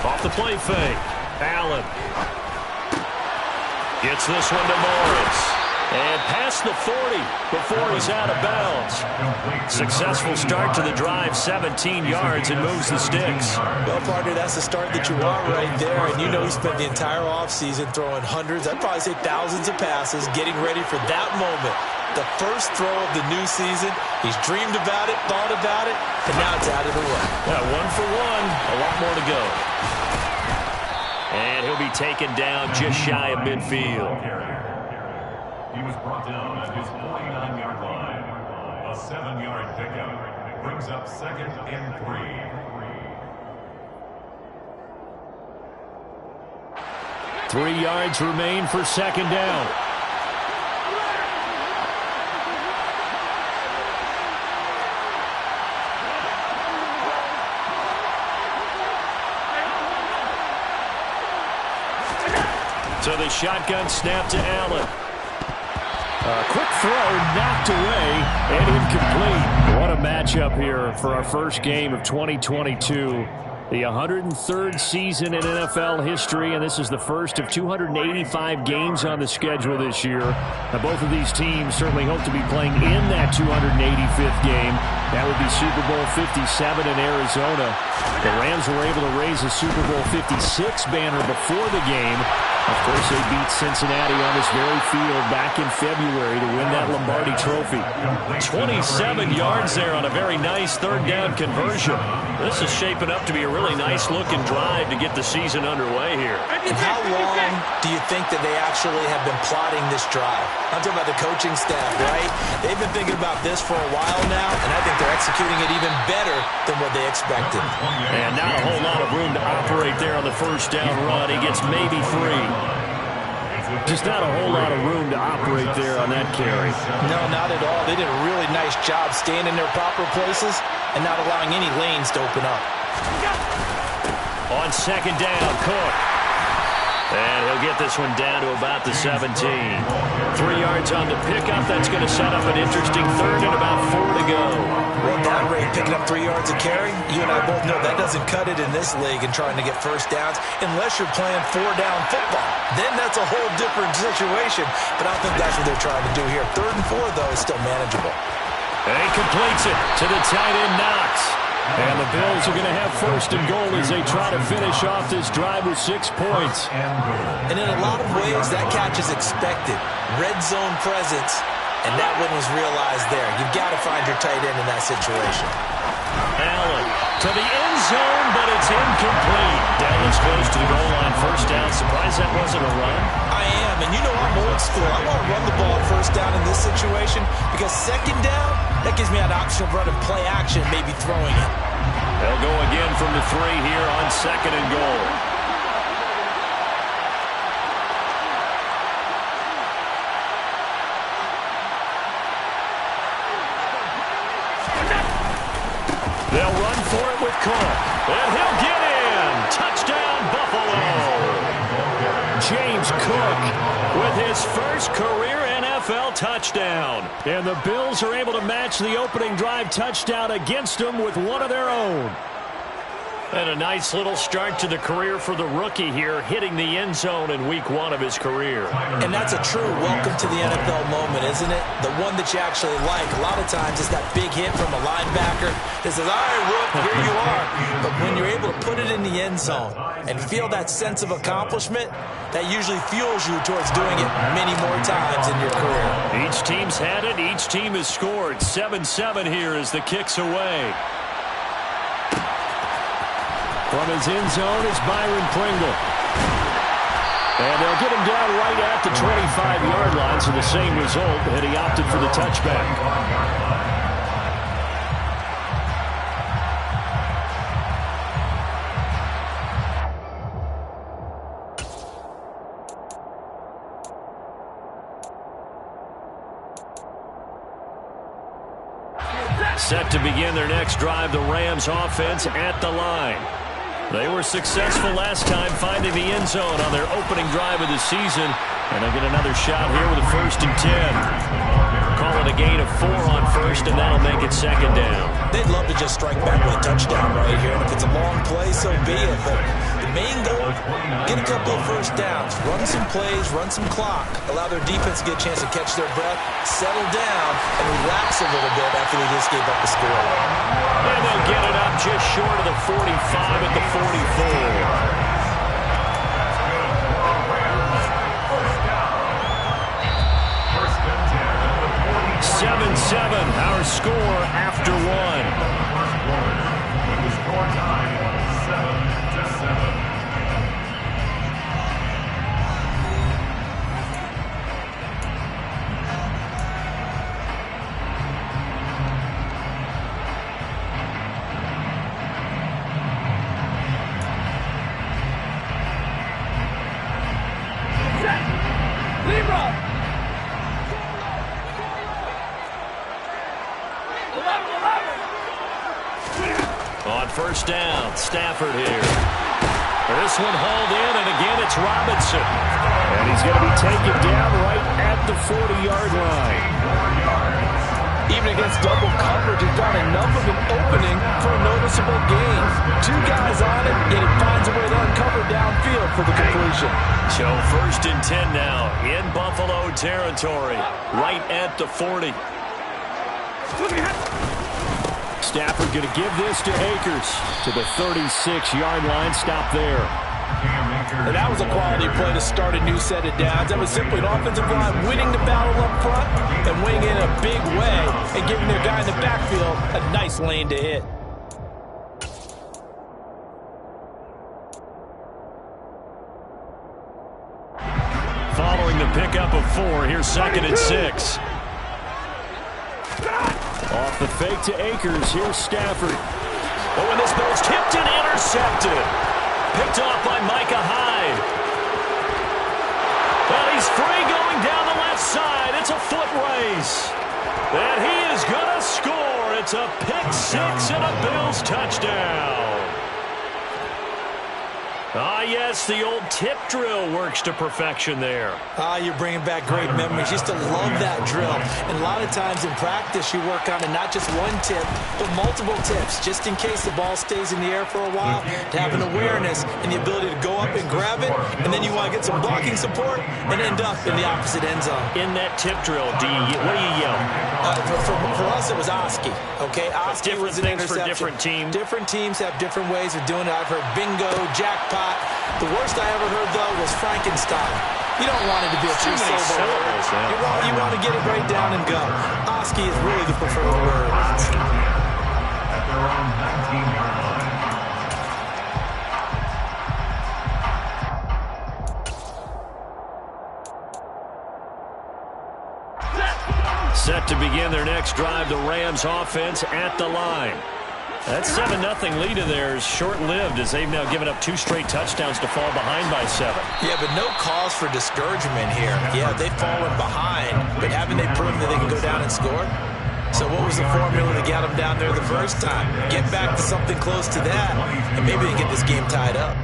Off the play fake. Allen. Gets this one to Morris. And past the 40 before he's out of bounds. Successful start to the drive, 17 yards, and moves the sticks. Well, partner, that's the start that you want right there. And you know he spent the entire offseason throwing hundreds, I'd probably say thousands of passes, getting ready for that moment. The first throw of the new season. He's dreamed about it, thought about it, and now it's out of the way. Yeah, 1 for 1, a lot more to go. And he'll be taken down just shy of midfield. He was brought down at his 49-yard line. A 7-yard pickup brings up 2nd and 3. 3 yards remain for 2nd down. So the shotgun snap to Allen. Quick throw, knocked away, and incomplete. What a matchup here for our first game of 2022. The 103rd season in NFL history, and this is the first of 285 games on the schedule this year. Now, both of these teams certainly hope to be playing in that 285th game. That would be Super Bowl 57 in Arizona. The Rams were able to raise a Super Bowl 56 banner before the game. Of course, they beat Cincinnati on this very field back in February to win that Lombardi Trophy. 27 yards there on a very nice 3rd down conversion. This is shaping up to be a really nice-looking drive to get the season underway here. And how long do you think that they actually have been plotting this drive? I'm talking about the coaching staff, right? They've been thinking about this for a while now, and I think they're executing it even better than what they expected. And not a whole lot of room to operate there on the 1st down run. He gets maybe 3. Just not a whole lot of room to operate there on that carry. No, not at all. They did a really nice job staying in their proper places and not allowing any lanes to open up. On 2nd down, Cook. And he'll get this one down to about the 17. 3 yards on the pickup. That's going to set up an interesting 3rd and about 4 to go. Well, that rate, picking up 3 yards a carry, you and I both know that doesn't cut it in this league and trying to get 1st downs unless you're playing 4-down football. Then that's a whole different situation, but I don't think that's what they're trying to do here. 3rd and 4, though, is still manageable. And he completes it to the tight end, Knox. And the Bills are going to have 1st and goal as they try to finish off this drive with 6 points. And in a lot of ways, that catch is expected. Red zone presence, and that one was realized there. You've got to find your tight end in that situation. Allen to the end zone, but it's incomplete. Dallas close to the goal line, 1st down. Surprised that wasn't a run? I am, and you know I'm old school. I want to run the ball 1st down in this situation because 2nd down, that gives me an option of running play action, maybe throwing it. They'll go again from the 3 here on 2nd and goal. They'll run for it with Cook. And he'll get in. Touchdown, Buffalo. James Cook with his first career NFL touchdown. And the Bills are able to match the opening drive touchdown against them with one of their own. And a nice little start to the career for the rookie here, hitting the end zone in week 1 of his career. And that's a true welcome to the NFL moment, isn't it? The one that you actually like. A lot of times it's that big hit from a linebacker that says, all right, Rook, here you are. But when you're able to put it in the end zone and feel that sense of accomplishment, that usually fuels you towards doing it many more times in your career. Each team's had it. Each team has scored. 7-7 here as the kick's away. From his end zone is Byron Pringle. And they'll get him down right at the 25-yard line, so the same result, and he opted for the touchback. Set to begin their next drive, the Rams offense at the line. They were successful last time finding the end zone on their opening drive of the season. And they'll get another shot here with a 1st and 10. Call it a gain of 4 on 1st, and that'll make it 2nd down. They'd love to just strike back with a touchdown right here. And if it's a long play, so be it. But the main goal, get a couple of first downs, run some plays, run some clock, allow their defense to get a chance to catch their breath, settle down, and relax a little bit after they just gave up a score. And they'll get it up just short of the 45 at the 44. 7-7, our score after one. With the score tied 7-7. On first down, Stafford here. This one hauled in, and again it's Robinson. And he's going to be taken down right at the 40-yard line. Even against double coverage, he found enough of an opening for a noticeable gain. Two guys on it, and he finds a way to uncover downfield for the completion. So 1st and 10 now in Buffalo territory, right at the 40. Stafford going to give this to Akers to the 36-yard line. Stop there. And that was a quality play to start a new set of downs. That was simply an offensive line winning the battle up front and winning in a big way and giving their guy in the backfield a nice lane to hit. Following the pickup of 4, here's 2nd and 6. Off the fake to Akers, here's Stafford. Oh, and this ball's tipped and intercepted. Picked off by Micah Hyde. And he's free going down the left side. It's a foot race. And he is going to score. It's a pick 6 and a Bills touchdown. Ah, yes, the old tip drill works to perfection there. Ah, you're bringing back great memories. Used to love that drill. And a lot of times in practice, you work on it, not just one tip, but multiple tips, just in case the ball stays in the air for a while, to have an awareness and the ability to go up and grab it, and then you want to get some blocking support and end up in the opposite end zone. In that tip drill, what do you yell? For us, it was Oski. Okay, Oski was an interception. For different teams. Different teams have different ways of doing it. I've heard bingo, jackpot. The worst I ever heard, though, was Frankenstein. You don't want it to be a two-syllable word. You want to get it right down and go. Oski is really the preferred word. At their own 19-yard line. Set to begin their next drive, the Rams offense at the line. That 7-0 lead of theirs short-lived as they've now given up 2 straight touchdowns to fall behind by 7. Yeah, but no cause for discouragement here. Yeah, they've fallen behind, but haven't they proven that they can go down and score? So what was the formula to get them down there the first time? Get back to something close to that, and maybe they get this game tied up.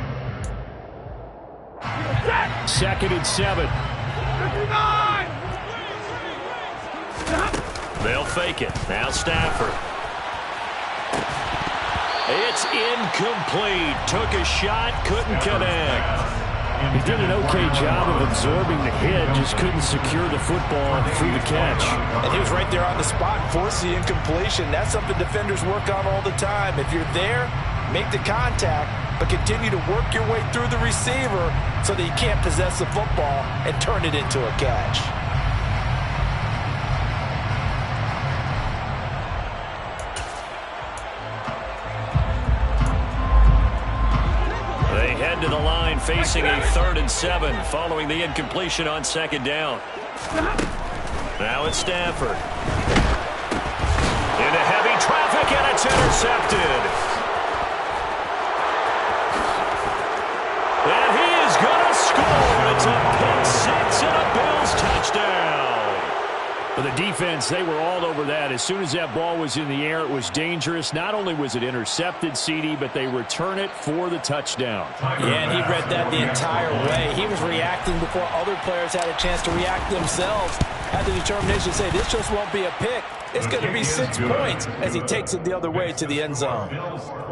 2nd and 7. They'll fake it. Now Stafford. It's incomplete. Took a shot, couldn't connect. He did an okay job of absorbing the hit, just couldn't secure the football through the catch. And he was right there on the spot and forced the incompletion. That's something defenders work on all the time. If you're there, make the contact, but continue to work your way through the receiver so that you can't possess the football and turn it into a catch. They head to the line facing a 3rd and 7 following the incompletion on 2nd down. Now it's Stafford. Into heavy traffic, and it's intercepted. And he is going to score. It's a pick 6 and a Bills touchdown. For the defense, they were all over that. As soon as that ball was in the air, it was dangerous. Not only was it intercepted, CD, but they return it for the touchdown. Yeah, and he read that the entire way. He was reacting before other players had a chance to react themselves. had the determination to say this just won't be a pick. It's going to be 6 points as he takes it the other way to the end zone.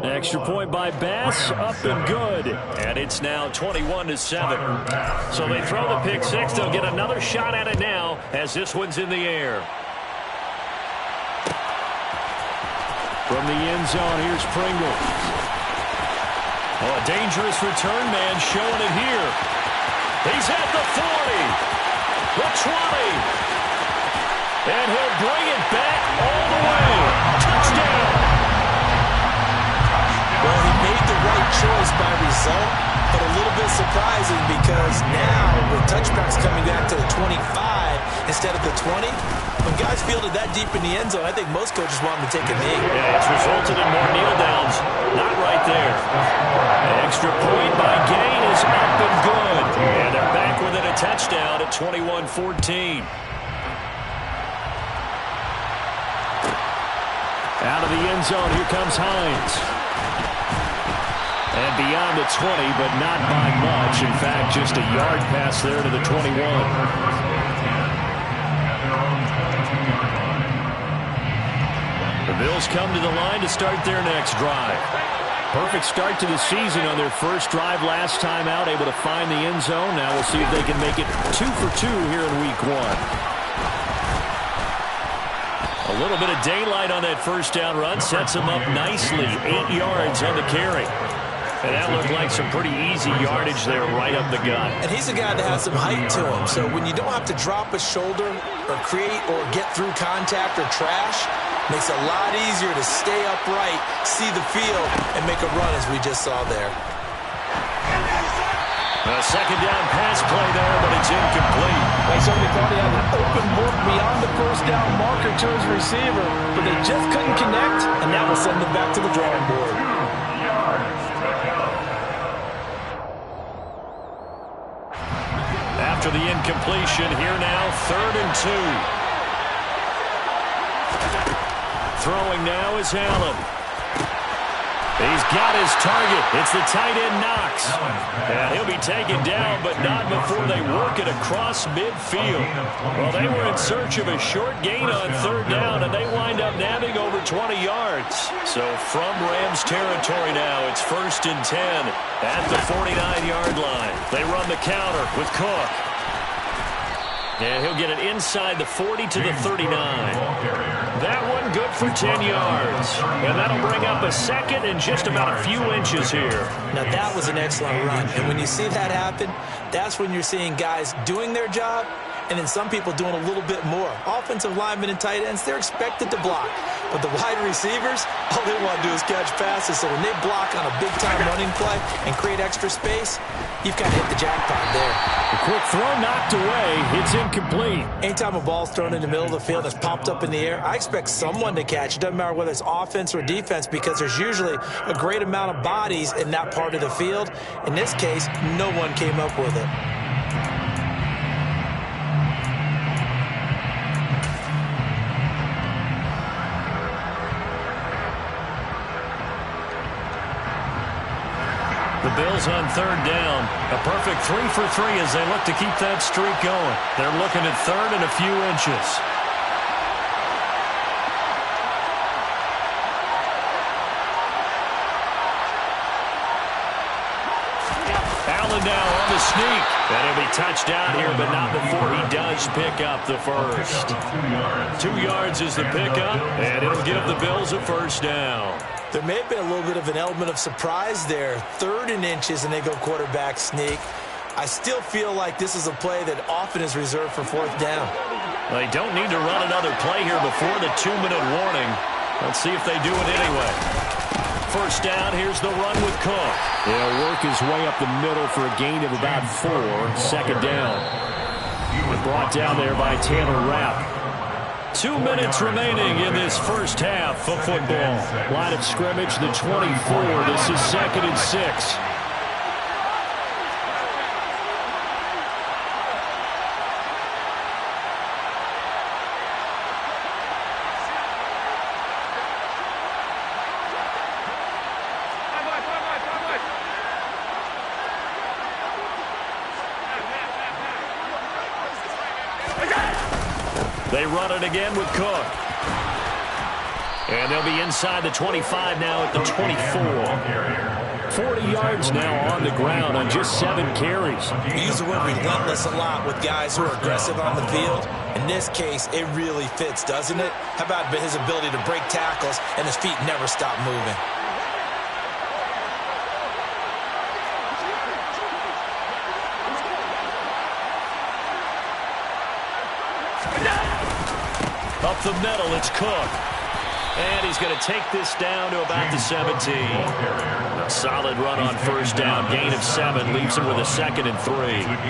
Extra point by Bass, up and good. And it's now 21-7. So they throw the pick six. They'll get another shot at it now as this one's in the air. From the end zone, here's Pringle. Oh, a dangerous return man showing it here. He's at the 40, the 20. And he'll bring it back all the way. Touchdown. Well, he made the right choice by result, but a little bit surprising because now with touchbacks coming back to the 25 instead of the 20, when guys fielded that deep in the end zone, I think most coaches want them to take a knee. Yeah, it's resulted in more kneel downs. Not right there. An extra point by Gain is up and good. And they're back within a touchdown at 21-14. Out of the end zone, here comes Hines. And beyond the 20, but not by much. In fact, just a yard pass there to the 21. The Bills come to the line to start their next drive. Perfect start to the season on their first drive last time out, able to find the end zone. Now we'll see if they can make it 2 for 2 here in week 1. A little bit of daylight on that first down run sets him up nicely. 8 yards on the carry. And that looked like some pretty easy yardage there right up the gut. And he's a guy that has some height to him. So when you don't have to drop a shoulder or create or get through contact or trash, makes it a lot easier to stay upright, see the field, and make a run as we just saw there. A second down pass play there, but it's incomplete. They certainly thought he had an open look beyond the first down marker to his receiver, but they just couldn't connect, and that will send them back to the drawing board. After the incompletion, here now, 3rd and 2. Throwing now is Allen. He's got his target. It's the tight end Knox. And he'll be taken down, but not before they work it across midfield. Well, they were in search of a short gain on 3rd down, and they wind up nabbing over 20 yards. So from Rams territory now, it's 1st and 10 at the 49-yard line. They run the counter with Cook. And he'll get it inside the 40 to the 39. That one good for 10 yards. And that'll bring up a second and just about a few inches here. Now that was an excellent run. And when you see that happen, that's when you're seeing guys doing their job and then some people doing a little bit more. Offensive linemen and tight ends, they're expected to block. But the wide receivers, all they want to do is catch passes. So when they block on a big-time running play and create extra space, you've got to hit the jackpot there. A quick throw knocked away. It's incomplete. Anytime a ball's thrown in the middle of the field that's popped up in the air, I expect someone to catch. It doesn't matter whether it's offense or defense because there's usually a great amount of bodies in that part of the field. In this case, no one came up with it. The Bills on 3rd down. A perfect 3 for 3 as they look to keep that streak going. They're looking at 3rd and a few inches. Allen now on the sneak. And he'll be touched down here, but not before he does pick up the first. 2 yards is the pickup, and it'll give the Bills a first down. There may have been a little bit of an element of surprise there. 3rd and inches, and they go quarterback sneak. I still feel like this is a play that often is reserved for 4th down. They don't need to run another play here before the 2-minute warning. Let's see if they do it anyway. First down, here's the run with Cook. He'll work his way up the middle for a gain of about 4. 2nd down. Brought down there by Taylor Rapp. 2 minutes remaining in this first half of football. Line of scrimmage, the 24. This is 2nd and 6. They run it again with Cook. And they'll be inside the 25 now at the 24. 40 yards now on the ground on just 7 carries. We use the word relentless a lot with guys who are aggressive on the field. In this case, it really fits, doesn't it? How about his ability to break tackles and his feet never stop moving? Up the middle, it's Cook. And he's going to take this down to about the 17. A solid run on first down. Gain of 7 leaves him with a 2nd and 3.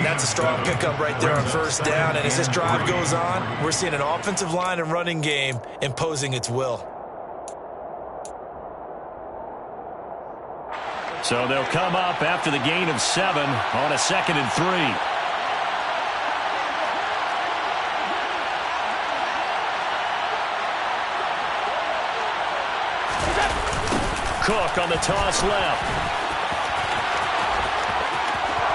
That's a strong pickup right there on first down. And as this drive goes on, we're seeing an offensive line and running game imposing its will. So they'll come up after the gain of 7 on a 2nd and 3. Cook on the toss left.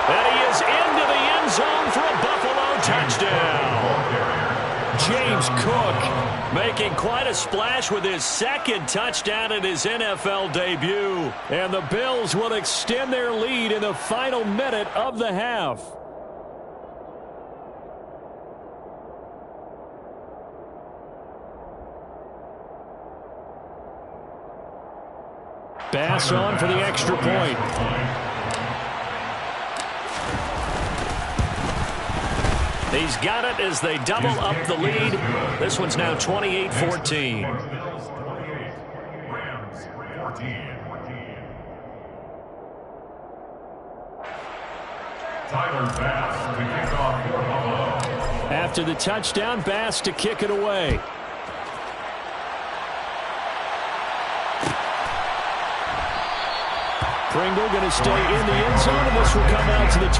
And he is into the end zone for a Buffalo touchdown. James Cook making quite a splash with his 2nd touchdown in his NFL debut. And the Bills will extend their lead in the final minute of the half. Bass on for the extra point. He's got it as they double up the lead. This one's now 28-14. After the touchdown, Bass to kick it away. Pringle going to stay in the end zone, and this will come out to the 25.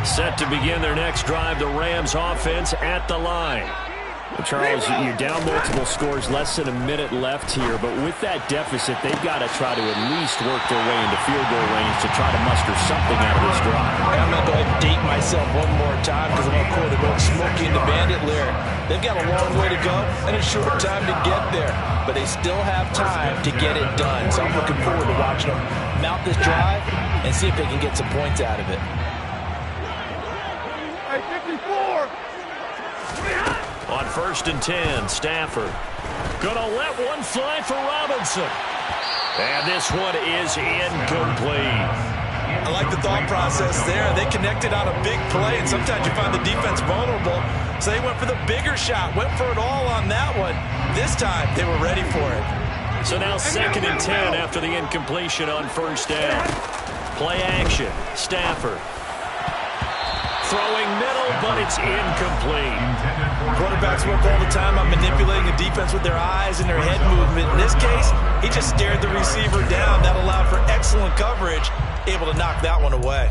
Set to begin their next drive, the Rams offense at the line. Charles, you're down multiple scores, less than a minute left here, but with that deficit, they've got to try to at least work their way into field goal range to try to muster something out of this drive. I'm going to go ahead and date myself one more time because I'm going to quote the old Smokey and the Bandit lyric. They've got a long way to go and a short time to get there, but they still have time to get it done. So I'm looking forward to watching them mount this drive and see if they can get some points out of it. Hey, 54! On 1st and 10, Stafford gonna let one fly for Robinson. And this one is incomplete. I like the thought process there. They connected on a big play, and sometimes you find the defense vulnerable. So they went for the bigger shot, went for it all on that one. This time, they were ready for it. So now 2nd and 10 after the incompletion on first down. Play action, Stafford. Throwing middle, but it's incomplete. Quarterbacks work all the time on manipulating the defense with their eyes and their head movement. In this case, he just stared the receiver down. That allowed for excellent coverage, able to knock that one away.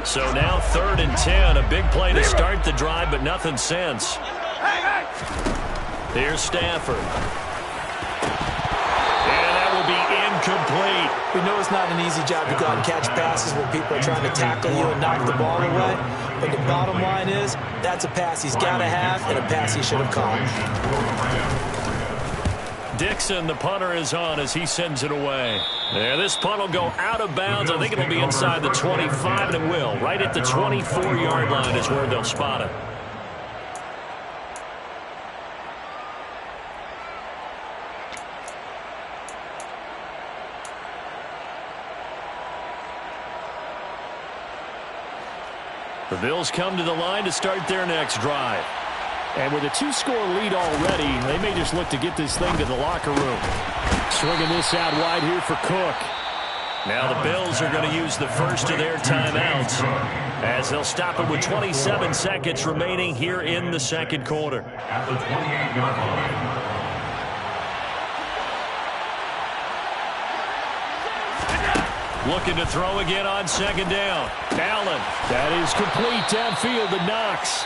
So now 3rd and 10, a big play to start the drive, but nothing since. Here's Stafford. Incomplete. We know it's not an easy job to go out and catch passes when people are trying to tackle you and knock the ball away. But the bottom line is, that's a pass he's got to have and a pass he should have caught. Dixon, the punter, is on as he sends it away. Yeah, this punt will go out of bounds. I think it'll be inside the 25, and it will. Right at the 24-yard line is where they'll spot it. The Bills come to the line to start their next drive. And with a 2-score lead already, they may just look to get this thing to the locker room. Swinging this out wide here for Cook. Now the Bills are going to use the first of their timeouts as they'll stop it with 27 seconds remaining here in the second quarter. At the 28-yard line. Looking to throw again on second down. Allen. That is complete downfield to Knox.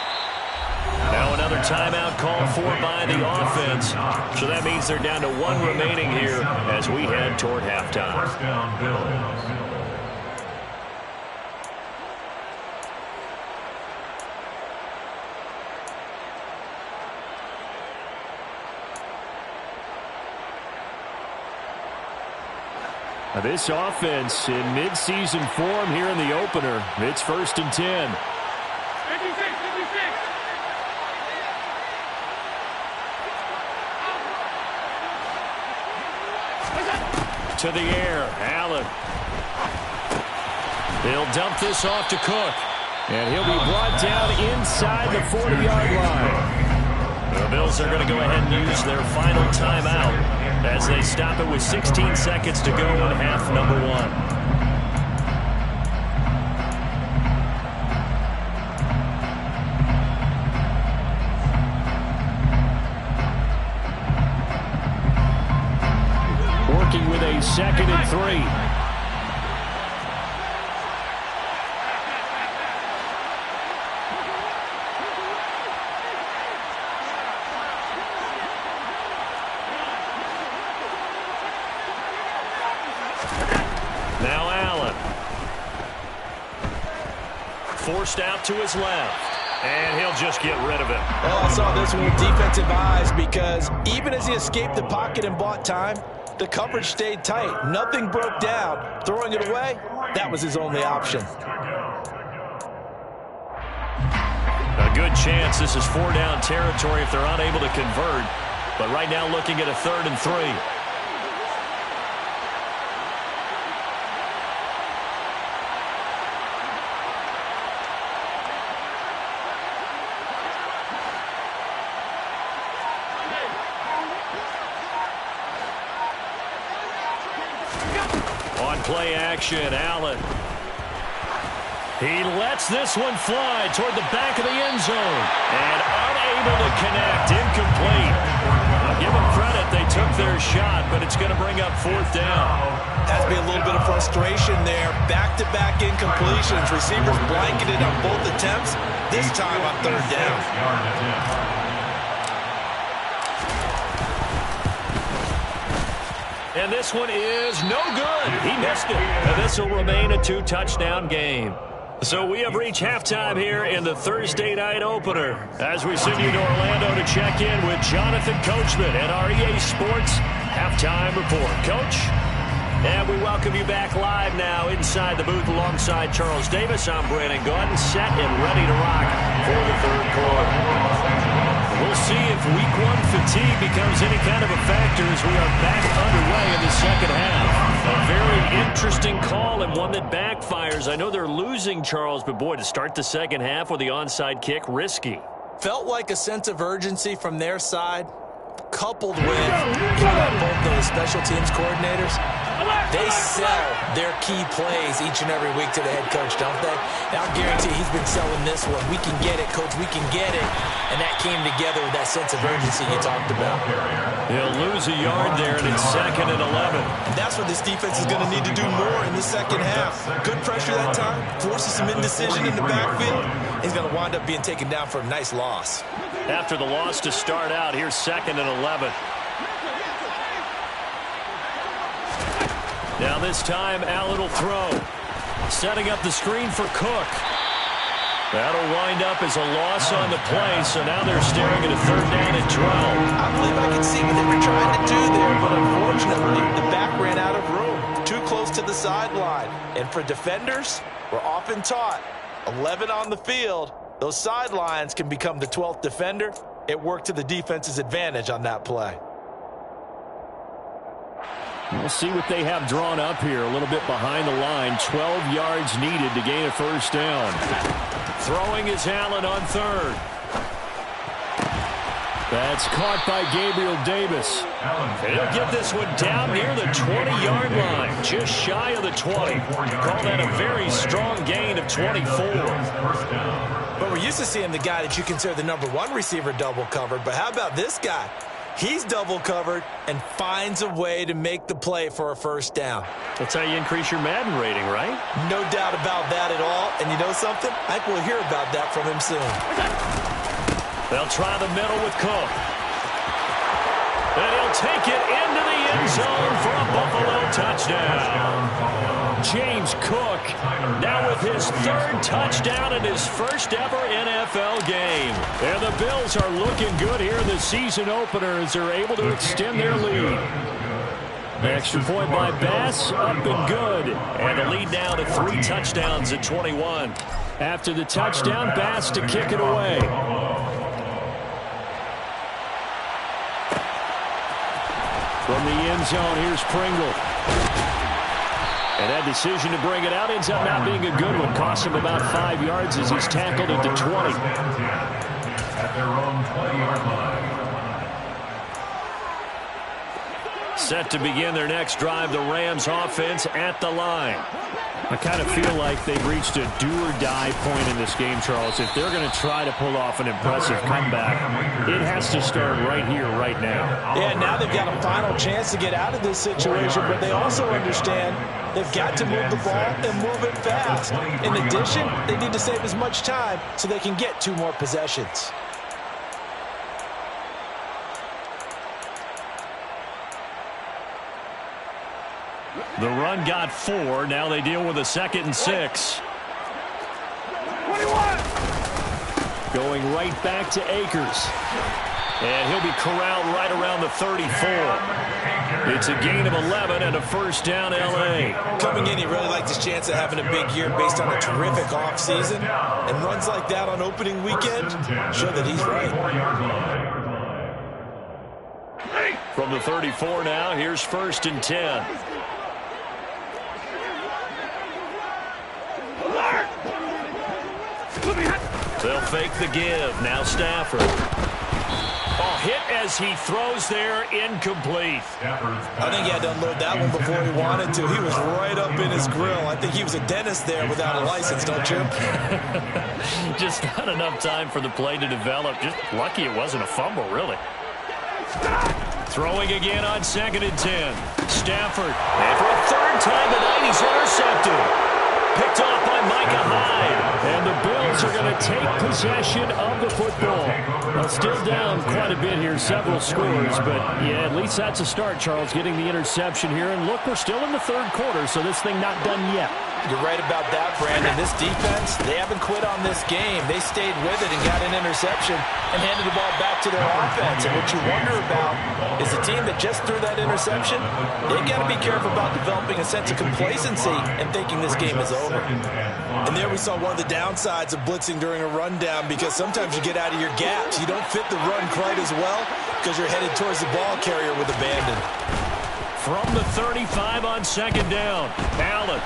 Now another timeout called for by the offense. So that means they're down to one remaining here as we head toward halftime. First down, Bills. Now this offense in midseason form here in the opener. It's 1st and 10. 56. To the air, Allen. They'll dump this off to Cook. And he'll be brought down inside the 40-yard line. The Bills are going to go ahead and use their final timeout as they stop it with 16 seconds to go in half number 1. With a 2nd and 3. Now Allen. Forced out to his left. And he'll just get rid of it. Oh, I saw this one with defensive eyes because even as he escaped the pocket and bought time, the coverage stayed tight. Nothing broke down. Throwing it away, that was his only option. A good chance this is 4-down territory if they're unable to convert. But right now looking at a 3rd and 3. Play action, Allen. He lets this one fly toward the back of the end zone. And unable to connect, incomplete. I'll give them credit, they took their shot, but it's going to bring up 4th down. Has to be a little bit of frustration there. Back-to-back incompletions. Receivers blanketed on both attempts. This time on 3rd down. And this one is no good. He missed it. And this will remain a 2-touchdown game. So we have reached halftime here in the Thursday night opener as we send you to Orlando to check in with Jonathan Coachman at our EA Sports Halftime Report. Coach? And we welcome you back live now inside the booth alongside Charles Davis. I'm Brandon Gordon, set and ready to rock for the 3rd quarter. We'll see if Week 1 fatigue becomes any kind of a factor as we are back underway in the 2nd half. A very interesting call and one that backfires. I know they're losing, Charles, but boy, to start the 2nd half with the onside kick, risky. Felt like a sense of urgency from their side, coupled with both those special teams coordinators. They sell their key plays each and every week to the head coach, don't they? Now, I guarantee he's been selling this one. We can get it, coach. We can get it. And that came together with that sense of urgency you talked about. He'll lose a yard there, and it's 2nd and 11. And that's what this defense is going to need to do more in the 2nd half. Good pressure that time. Forces some indecision in the backfield. He's going to wind up being taken down for a nice loss. After the loss to start out, here's 2nd and 11. Now this time, Allen will throw. Setting up the screen for Cook. That'll wind up as a loss on the play, so now they're staring at a 3rd down and 12. I believe I can see what they were trying to do there, but unfortunately, the back ran out of room. Too close to the sideline. And for defenders, we're often taught, 11 on the field, those sidelines can become the 12th defender. It worked to the defense's advantage on that play. We'll see what they have drawn up here. A little bit behind the line. 12 yards needed to gain a 1st down. Throwing is Allen on 3rd. That's caught by Gabriel Davis. And he'll get this one down near the 20-yard line. Just shy of the 20. Call that a very strong gain of 24. But we're used to seeing the guy that you consider the #1 receiver double covered. But how about this guy? He's double covered and finds a way to make the play for a first down. That's how you increase your Madden rating, right? No doubt about that at all. And you know something? I think we'll hear about that from him soon. They'll try the middle with Cook. And he'll take it into the end zone for a Buffalo touchdown. James Cook now with his third touchdown in his first ever NFL game. And the Bills are looking good here in the season opener as they're able to extend their lead. The extra point by Bass, up and good. And the lead now to 3 touchdowns at 21. After the touchdown, Bass to kick it away. From the end zone, here's Pringle. And that decision to bring it out ends up not being a good one. Cost him about 5 yards as he's tackled into 20. At their own 20-yard line. Set to begin their next drive, the Rams offense at the line. I kind of feel like they've reached a do-or-die point in this game, Charles. If they're going to try to pull off an impressive comeback, it has to start right here, right now. Yeah, now they've got a final chance to get out of this situation, but they also understand they've got to move the ball and move it fast. In addition, they need to save as much time so they can get 2 more possessions. The run got 4. Now they deal with a 2nd and 6. 21. Going right back to Akers. And he'll be corralled right around the 34. It's a gain of 11 and a first down, L.A. Coming in, he really liked his chance of having a big year based on a terrific offseason. And runs like that on opening weekend show that he's right. From the 34 now, here's 1st and 10. They'll fake the give. Now Stafford. Oh, hit as he throws there, incomplete. I think he had to unload that one before he wanted to. He was right up in his grill. I think he was a dentist there without a license, don't you? Just not enough time for the play to develop. Just lucky it wasn't a fumble, really. Throwing again on 2nd and 10. Stafford. And for a 3rd time tonight, he's intercepted. Picked off by Micah Hyde. And the Bills are going to take possession of the football. Well, still down quite a bit here, several scores. But, yeah, at least that's a start, Charles, getting the interception here. And, look, we're still in the 3rd quarter, so this thing not done yet. You're right about that, Brandon. This defense, they haven't quit on this game. They stayed with it and got an interception and handed the ball back to their offense. And what you wonder about is the team that just threw that interception, they got to be careful about developing a sense of complacency and thinking this game is over. And there we saw one of the downsides of blitzing during a rundown, because sometimes you get out of your gaps. You don't fit the run quite as well because you're headed towards the ball carrier with abandon. From the 35 on 2nd down, Allen.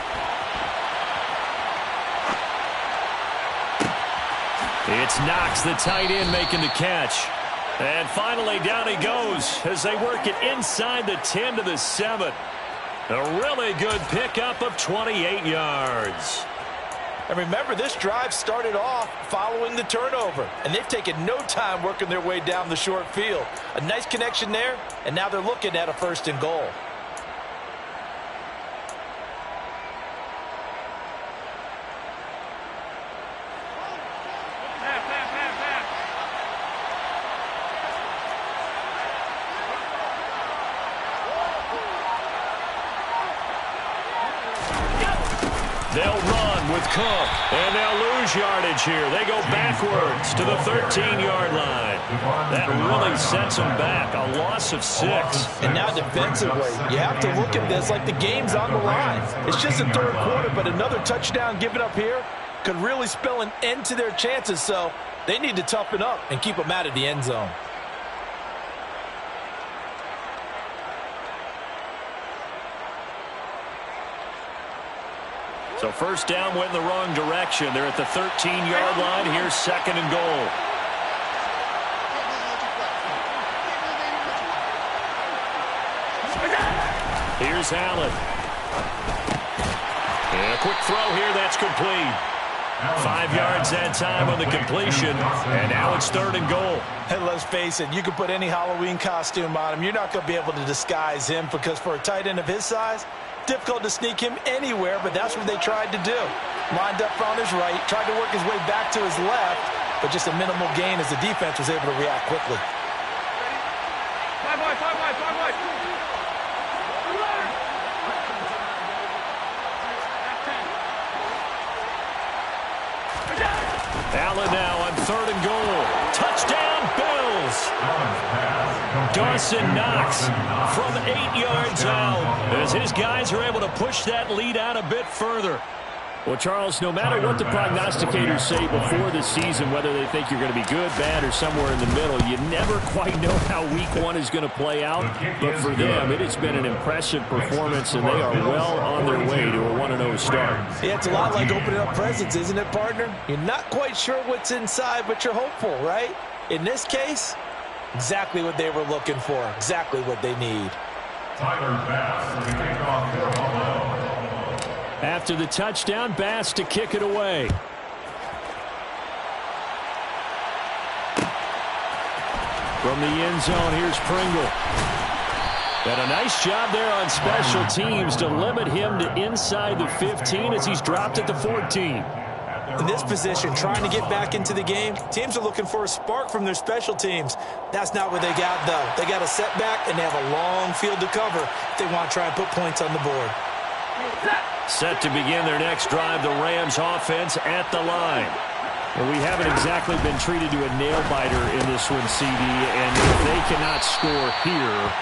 It's Knox, the tight end, making the catch. And finally, down he goes as they work it inside the 10 to the 7. A really good pickup of 28 yards. And remember, this drive started off following the turnover, and they've taken no time working their way down the short field. A nice connection there, and now they're looking at a 1st and goal. They'll run with Cook, and they'll lose yardage here. They go backwards to the 13-yard line. That really sets them back, a loss of 6. And now defensively, you have to look at this like the game's on the line. It's just the 3rd quarter, but another touchdown given up here could really spell an end to their chances, so they need to toughen up and keep them out of the end zone. So 1st down went in the wrong direction. They're at the 13-yard line. Here's 2nd and goal. Here's Allen. And a quick throw here. That's complete. 5 yards that time on the completion, and now it's 3rd and goal. And let's face it, you can put any Halloween costume on him. You're not going to be able to disguise him because for a tight end of his size, difficult to sneak him anywhere, but that's what they tried to do. Lined up on his right, tried to work his way back to his left, but just a minimal gain as the defense was able to react quickly. Allen now on 3rd and goal. Touchdown, Bills. Dawson Knox from 8 yards out as his guys are able to push that lead out a bit further. Well, Charles, no matter what the prognosticators say before the season, whether they think you're going to be good, bad, or somewhere in the middle, you never quite know how week 1 is going to play out. But for them, it has been an impressive performance, and they are well on their way to a 1-0 start. Yeah, it's a lot like opening up presents, isn't it, partner? You're not quite sure what's inside, but you're hopeful, right? In this case, exactly what they were looking for, exactly what they need. Tyler Bass to kick off for Buffalo. After the touchdown, Bass to kick it away. From the end zone, here's Pringle. And a nice job there on special teams to limit him to inside the 15 as he's dropped at the 14. In this position, trying to get back into the game, teams are looking for a spark from their special teams. That's not what they got, though. They got a setback, and they have a long field to cover if they want to try and put points on the board. Set to begin their next drive, the Rams offense at the line. And we haven't exactly been treated to a nail-biter in this one, CD, and if they cannot score here,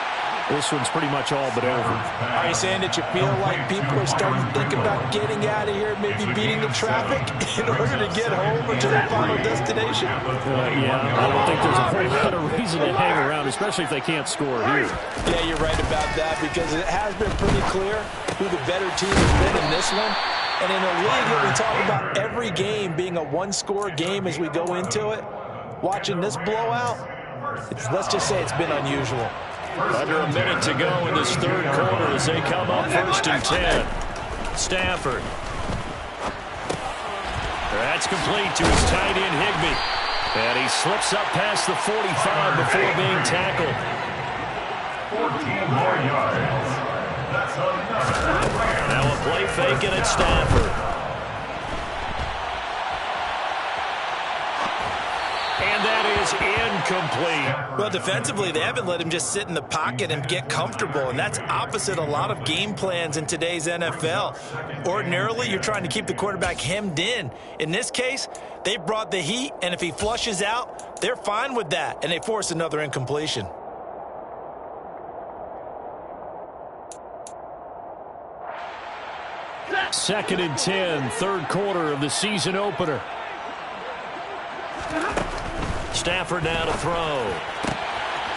this one's pretty much all but over. Are you saying that you feel like people are starting to think about getting out of here, maybe beating the traffic in order to get home or to their final destination? Yeah, I don't think there's a whole lot of reason to hang around, especially if they can't score here. Yeah, you're right about that because it has been pretty clear who the better team has been in this one. And in a league that we talk about every game being a one-score game as we go into it, watching this blowout, let's just say it's been unusual. Under a minute to go in this 3rd quarter as they come up 1st and 10. Stafford. That's complete to his tight end, Higbee. And he slips up past the 45 before being tackled. 14 more yards. That's another. Now a play fake and it's Stafford. And that is incomplete. Well, defensively, they haven't let him just sit in the pocket and get comfortable, and that's opposite a lot of game plans in today's NFL. Ordinarily, you're trying to keep the quarterback hemmed in. In this case, they brought the heat, and if he flushes out, they're fine with that, and they force another incompletion. Second and 10, 3rd quarter of the season opener. Stafford now to throw.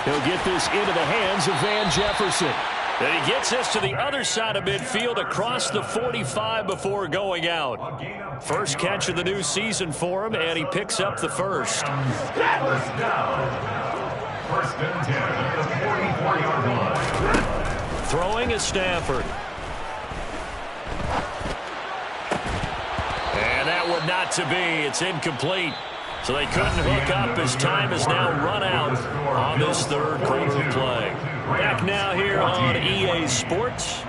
He'll get this into the hands of Van Jefferson. And he gets this to the other side of midfield across the 45 before going out. First catch of the new season for him, and he picks up the first. 1st and 10 at the 44-yard line. Throwing is Stafford. And that one not to be. It's incomplete. So they couldn't hook up as time has now run out on this 3rd quarter play. Back now here on EA Sports.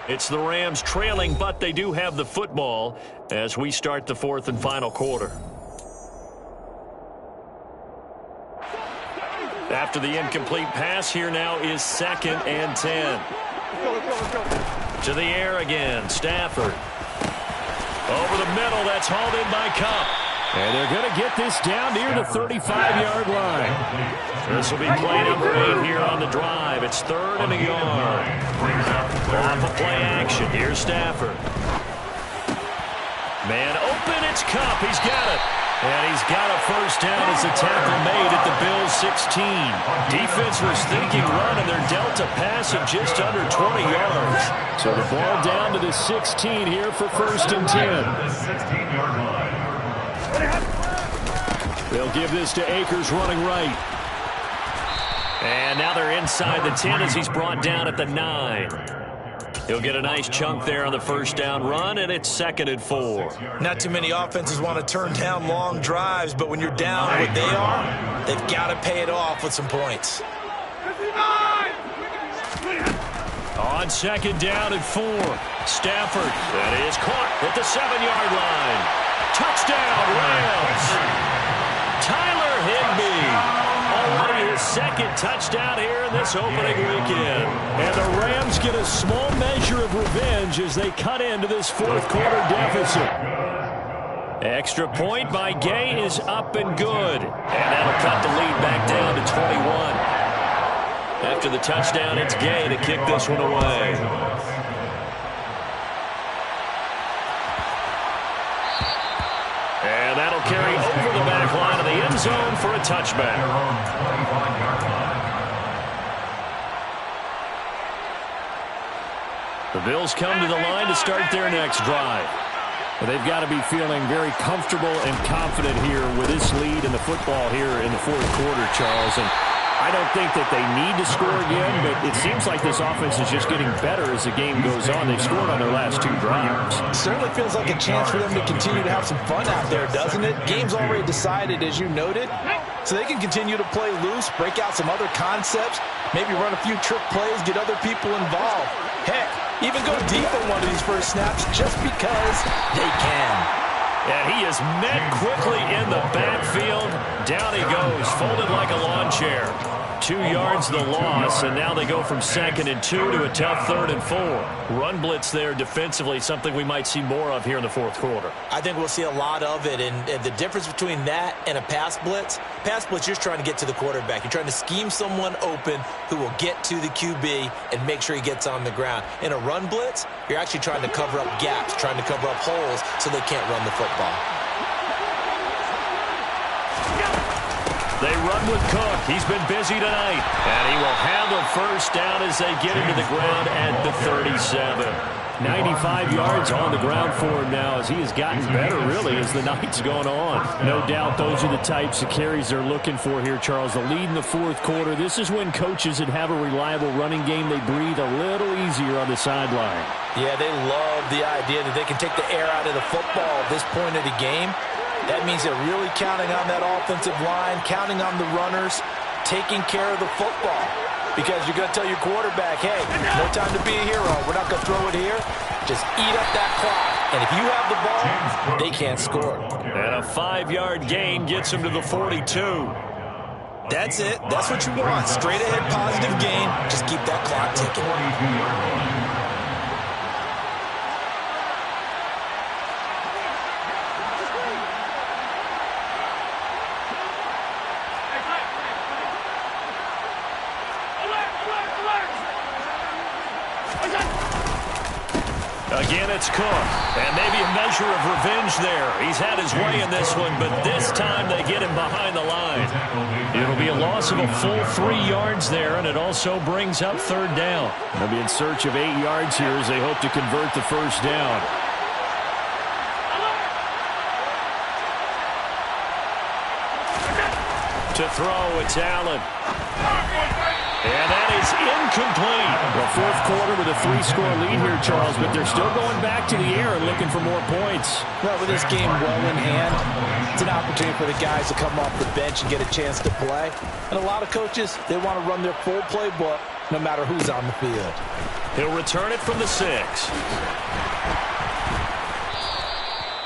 It's the Rams trailing, but they do have the football as we start the 4th and final quarter. After the incomplete pass, here now is 2nd and 10. To the air again, Stafford. Over the middle, that's hauled in by Cup. And they're going to get this down near the 35-yard line. This will be play number 8 here on the drive. It's 3rd and a yard. Off of play action. Here's Stafford. Man open, it's Cup. He's got it. And he's got a first down as the tackle made at the Bills' 16. Defense was thinking run, and they're dealt a pass of just under 20 yards. So the ball down to the 16 here for 1st and 10. They'll give this to Akers running right. And now they're inside the 10 as he's brought down at the 9. He'll get a nice chunk there on the first down run, and it's 2nd and 4. Not too many offenses want to turn down long drives, but when you're down what they are, they've got to pay it off with some points. On 2nd down and 4, Stafford. That is caught at the 7-yard line. Touchdown, Rams. Tyler Higbee. Already his 2nd touchdown here in this opening weekend. And the Rams get a small measure of revenge as they cut into this 4th quarter deficit. Extra point by Gay is up and good. And that'll cut the lead back down to 21. After the touchdown, it's Gay to kick this one away. And that'll carry over the back line of the end zone for a touchback. The Bills come to the line to start their next drive. Well, they've got to be feeling very comfortable and confident here with this lead in the football here in the 4th quarter, Charles. And I don't think that they need to score again, but it seems like this offense is just getting better as the game goes on. They've scored on their last 2 drives. Certainly feels like a chance for them to continue to have some fun out there, doesn't it? Game's already decided, as you noted, so they can continue to play loose, break out some other concepts, maybe run a few trick plays, get other people involved. Heck, even go deep on one of these first snaps just because they can. And he is met quickly in the backfield. Down he goes, folded like a lawn chair. 2 yards the loss, and now they go from 2nd and 2 to a tough 3rd and 4. Run blitz there defensively, something we might see more of here in the 4th quarter. I think we'll see a lot of it, and the difference between that and a pass blitz, you're just trying to get to the quarterback. You're trying to scheme someone open who will get to the QB and make sure he gets on the ground. In a run blitz, you're actually trying to cover up gaps, trying to cover up holes so they can't run the football. They run with Cook. He's been busy tonight. And he will handle first down as they get him to the ground at the 37. 95 yards on the ground for him now as he has gotten better, really, as the night's gone on. No doubt those are the types of carries they're looking for here, Charles. The lead in the 4th quarter. This is when coaches that have a reliable running game, they breathe a little easier on the sideline. Yeah, they love the idea that they can take the air out of the football at this point of the game. That means they're really counting on that offensive line, counting on the runners, taking care of the football. Because you're going to tell your quarterback, hey, no time to be a hero. We're not going to throw it here. Just eat up that clock. And if you have the ball, they can't score. And a 5-yard gain gets him to the 42. That's it. That's what you want. Straight ahead positive gain. Just keep that clock ticking. Again, it's Cook. And maybe a measure of revenge there. He's had his way in this one, but this time they get him behind the line. It'll be a loss of a full 3 yards there, and it also brings up 3rd down. They'll be in search of 8 yards here as they hope to convert the first down. To throw, it's Allen. And that is incomplete. The 4th quarter with a 3-score lead here, Charles, but they're still going back to the air and looking for more points. Well, with this game well in hand, it's an opportunity for the guys to come off the bench and get a chance to play. And a lot of coaches, they want to run their full playbook no matter who's on the field. He'll return it from the 6.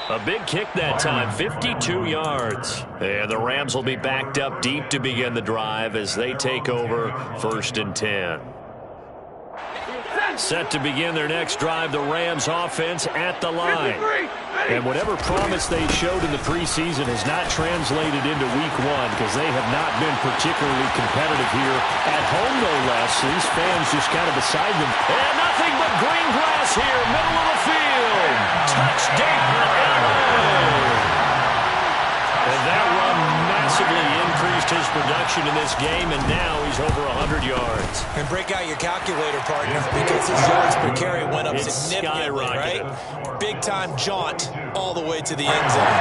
A big kick that time, 52 yards. And the Rams will be backed up deep to begin the drive as they take over 1st and 10. Set to begin their next drive, the Rams offense at the line. And whatever promise they showed in the preseason has not translated into week 1 because they have not been particularly competitive here. At home, no less. These fans just kind of beside them. And nothing but green grass here, middle of the field. Touchdown, Allen! And that run massively increased his production in this game, and now he's over 100 yards. And break out your calculator, partner, because his yards per carry went up significantly, right? Big-time jaunt all the way to the end zone.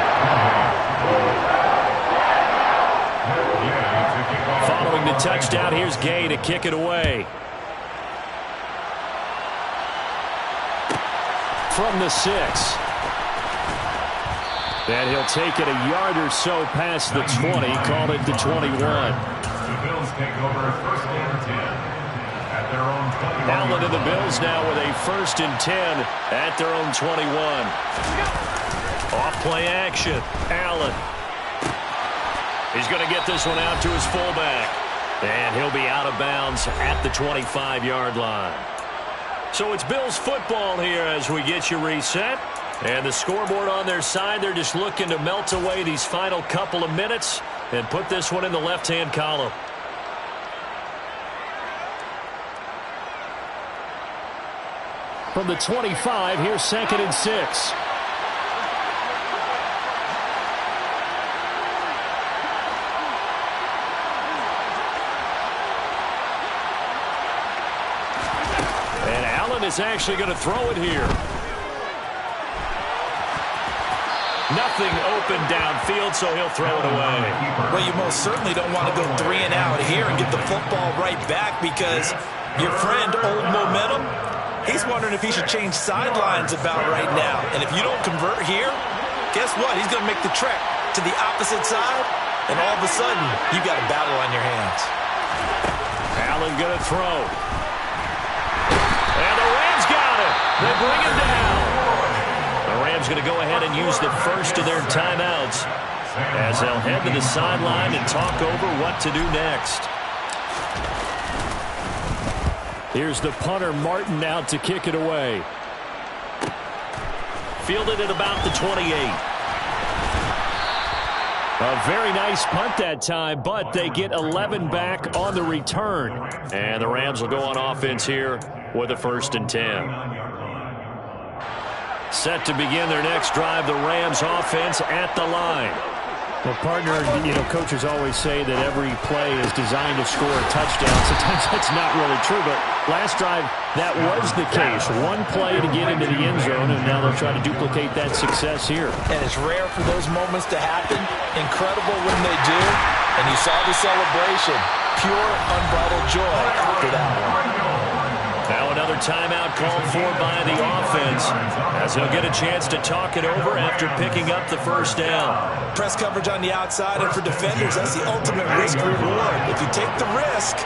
Following the touchdown, here's Gay to kick it away. from the 6. And he'll take it a yard or so past the 20, called it the 21. The Bills take over first and 10 at their own 21. Allen and the Bills now with a 1st and 10 at their own 21. Off play action. Allen. He's going to get this one out to his fullback. And he'll be out of bounds at the 25-yard line. So it's Bills football here as we get you reset. And the scoreboard on their side, they're just looking to melt away these final couple of minutes and put this one in the left-hand column. From the 25, here's 2nd and 6. And Allen is actually going to throw it here. Nothing open downfield, so he'll throw it away. Well, you most certainly don't want to go 3 and out here and get the football right back because your friend, Old Momentum, he's wondering if he should change sidelines about right now. And if you don't convert here, guess what? He's going to make the trek to the opposite side, and all of a sudden, you've got a battle on your hands. Allen going to throw. And the Rams got it. They bring him down. The Rams going to go ahead and use the first of their timeouts as they'll head to the sideline and talk over what to do next. Here's the punter, Martin, out to kick it away. Fielded at about the 28. A very nice punt that time, but they get 11 back on the return. And the Rams will go on offense here with a 1st and 10. Set to begin their next drive, the Rams offense at the line. Well, partner, coaches always say that every play is designed to score a touchdown. Sometimes that's not really true, but last drive, that was the case. One play to get into the end zone, and now they'll try to duplicate that success here. And it's rare for those moments to happen. Incredible when they do. And you saw the celebration. Pure, unbridled joy after that one. Now another timeout called for by the offense as he'll get a chance to talk it over after picking up the 1st down. Press coverage on the outside, and for defenders, that's the ultimate risk reward. If you take the risk,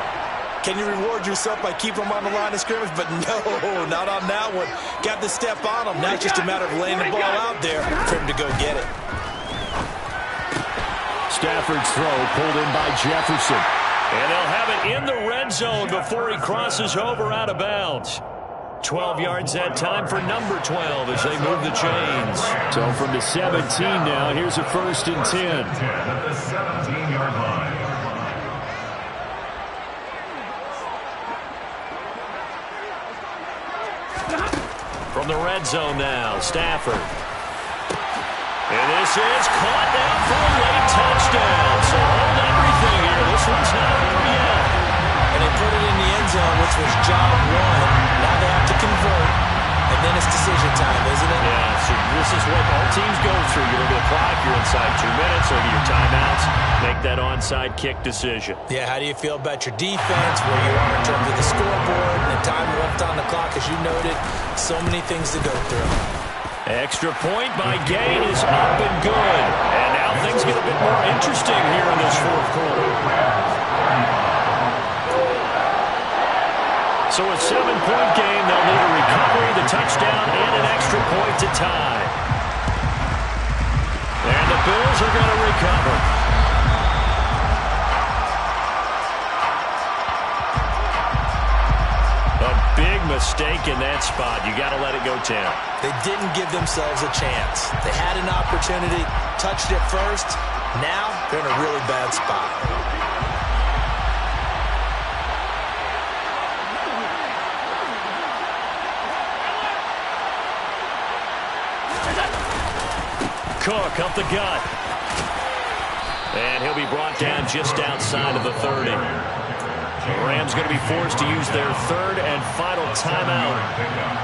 can you reward yourself by keeping them on the line of scrimmage? But no, not on that one. Got to step on them. Now it's just a matter of laying the ball out there for him to go get it. Stafford's throw pulled in by Jefferson. And they'll have it in the red zone before he crosses over out of bounds. 12 yards that time for number 12 as they move the chains. So from the 17 now, here's a 1st and 10. At the 17-yard line. From the red zone now, Stafford. And this is caught down for a late touchdown. So hold everything here. This one's not over yet. And they put it in the end zone, which was job 1. Now they have to convert. And then it's decision time, isn't it? Yeah, so this is what all teams go through. You look at the clock, you're inside 2 minutes, look at your timeouts, make that onside kick decision. Yeah, how do you feel about your defense, where you are in terms of the scoreboard, and the time left on the clock, as you noted, so many things to go through. Extra point by Gain is up and good. And now things get a bit more interesting here in this 4th quarter. So a 7-point game, they'll need a recovery, the touchdown, and an extra point to tie. And the Bills are going to recover. A big mistake in that spot. You got to let it go 10. They didn't give themselves a chance. They had an opportunity, touched it first. Now they're in a really bad spot. Cook up the gut. And he'll be brought down just outside of the 30. The Rams going to be forced to use their 3rd and final timeout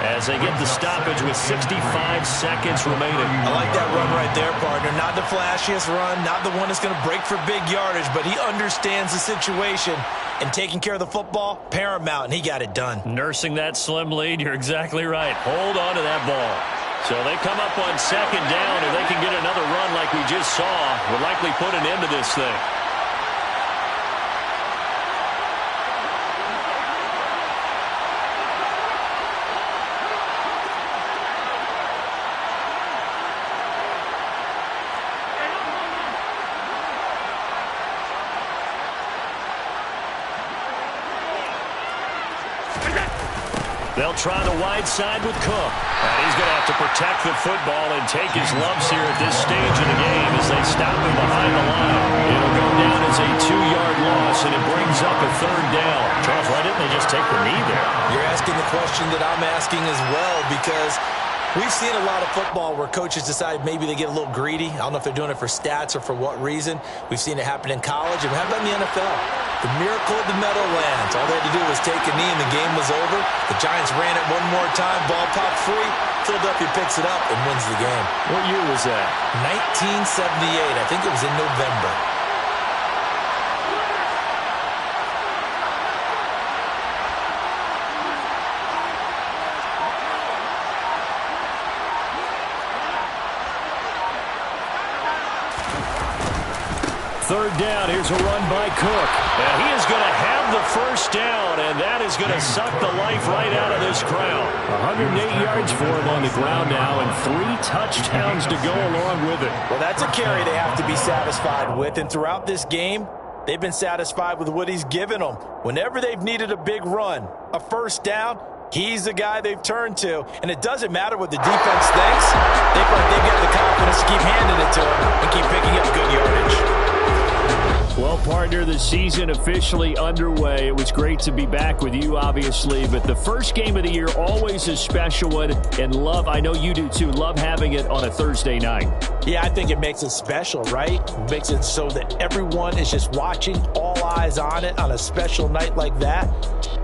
as they get the stoppage with 65 seconds remaining. I like that run right there, partner. Not the flashiest run, not the one that's going to break for big yardage, but he understands the situation, and taking care of the football, paramount, and he got it done. Nursing that slim lead, you're exactly right. Hold on to that ball. So they come up on second down, and they can get another run like we just saw. Will likely put an end to this thing. They'll try the wide side with Cook. And he's going to have to protect the football and take his lumps here at this stage of the game as they stop him behind the line. It'll go down as a 2-yard loss, and it brings up a third down. Charles, why didn't they just take the knee there? You're asking the question that I'm asking as well, because we've seen a lot of football where coaches decide maybe they get a little greedy. I don't know if they're doing it for stats or for what reason. We've seen it happen in college, and how about in the NFL? The miracle of the Meadowlands. All they had to do was take a knee, and the game was over. The Giants ran it one more time. Ball popped free. Philadelphia picks it up and wins the game. What year was that? 1978. I think it was in November. Third down, here's a run by Cook. And he is going to have the first down, and that is going to suck the life right out of this crowd. 108 yards for him on the ground now, and 3 touchdowns to go along with it. Well, that's a carry they have to be satisfied with, and throughout this game, they've been satisfied with what he's given them. Whenever they've needed a big run, a first down, he's the guy they've turned to. And it doesn't matter what the defense thinks. They've got the confidence to keep handing it to him and keep picking up good yardage. Well, partner, the season officially underway. It was great to be back with you, obviously, but the first game of the year always a special one, and I know you do too, love having it on a Thursday night. Yeah, I think it makes it special, right? It makes it so that everyone is just watching, all eyes on it on a special night like that.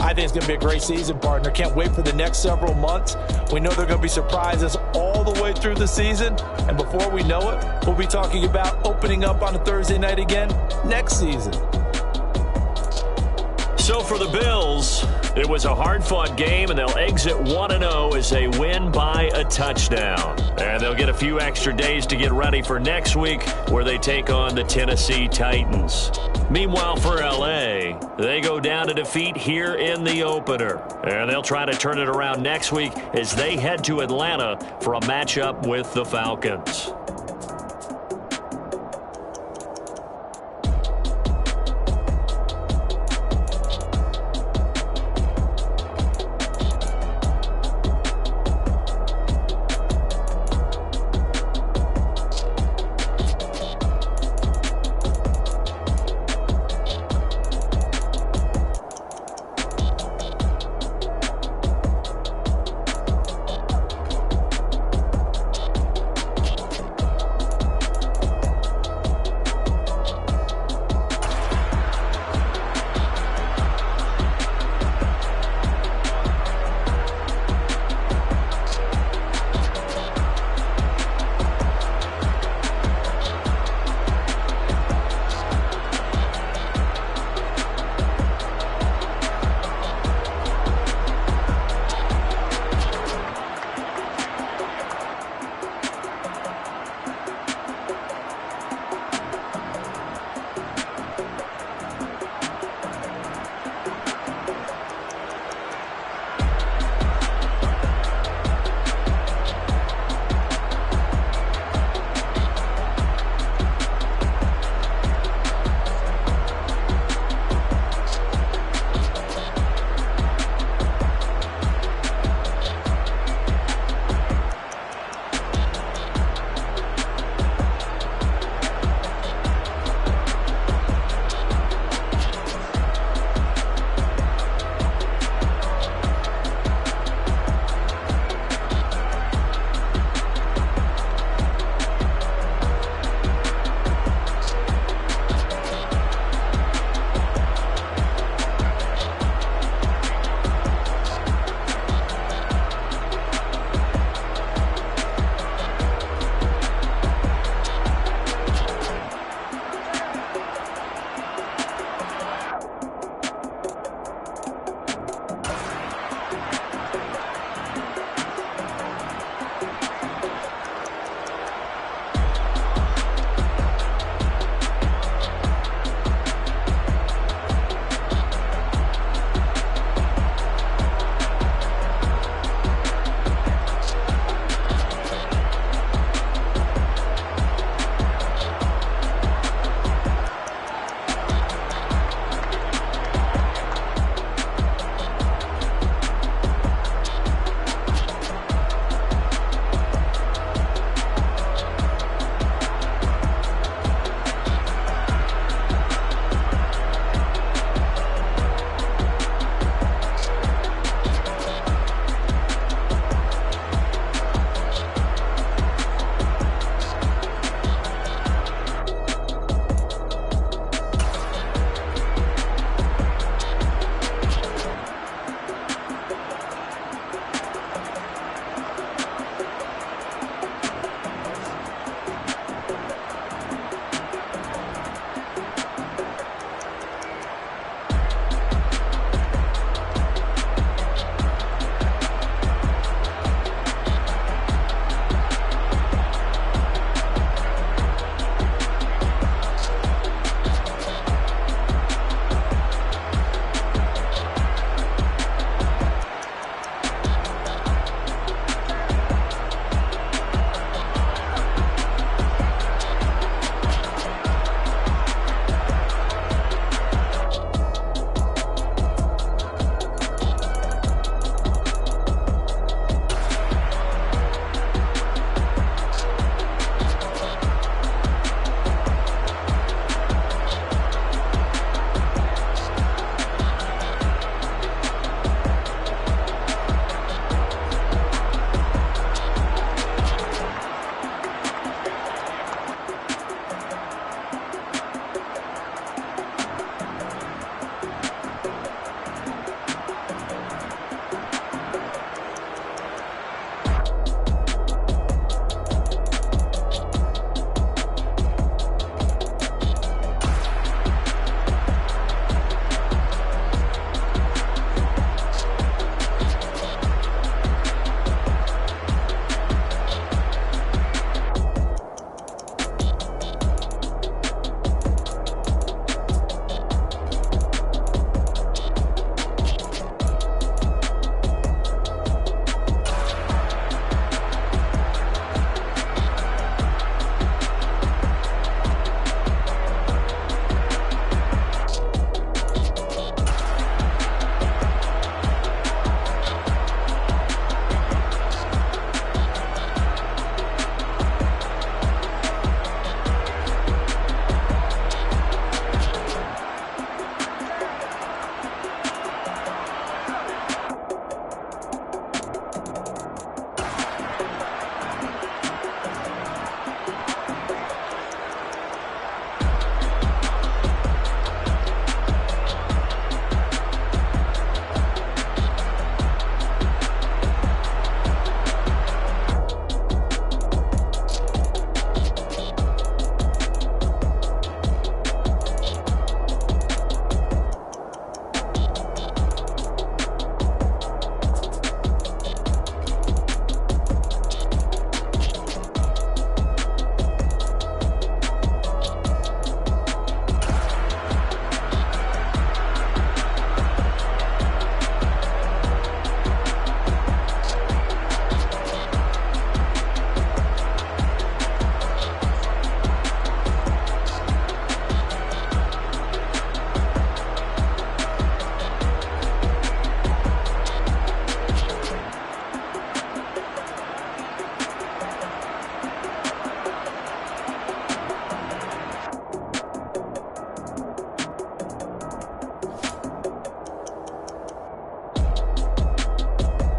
I think it's going to be a great season, partner. Can't wait for the next several months. We know there are going to be surprises all the way through the season, and before we know it, we'll be talking about opening up on a Thursday night again next season. So for the Bills, it was a hard-fought game, and they'll exit 1-0 as they win by a touchdown. And they'll get a few extra days to get ready for next week, where they take on the Tennessee Titans. Meanwhile, for L.A., they go down to defeat here in the opener. And they'll try to turn it around next week as they head to Atlanta for a matchup with the Falcons.